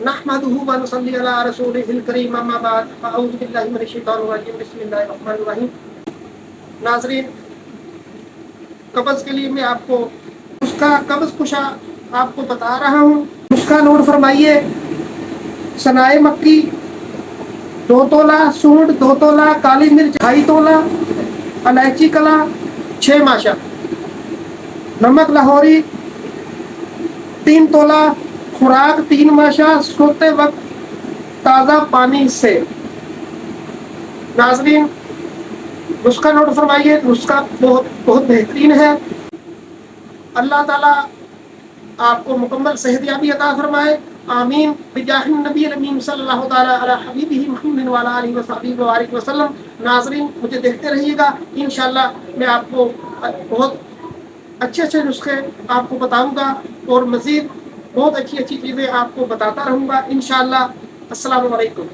नहमदुहु व नुसल्ली अला रसूलिहिल करीम अम्मा बाद अऊज़ु बिल्लाहि मिनश शैतानिर रजीम बिस्मिल्लाहिर रहमानिर रहीम। नाज़रीन, कब्ज़ के लिए मैं आपको उसका कब्ज़ कुशा आपको बता रहा हूँ। उसका नोट फरमाइए। सनाए मक्की 2 तोला, सूंड 2 तोला, काली मिर्च 2.5 तोला, इलायची कला 6 माशा, नमक लाहौरी 3 तोला, खुराक 3 माशा, सोते वक्त ताज़ा पानी से। नाज़रीन, नुस्खा नोट फरमाइए। नुस्खा बहुत बहुत बेहतरीन है। अल्लाह ताला आपको मुकम्मल सेहतयाबी अता फरमाए। आमीन बिजाहिन नबी अमीन सल्लल्लाहु ताला अला हबीबिही मुहम्मद व अला आलिहि व सहबिही व बारिक वसल्लम। नाज़रीन, मुझे देखते रहिएगा। इंशाअल्लाह मैं आपको बहुत अच्छे अच्छे नुस्खे आपको बताऊंगा और मज़ीद बहुत अच्छी अच्छी चीज़ें आपको बताता रहूँगा इंशाअल्लाह। अस्सलामु अलैकुम।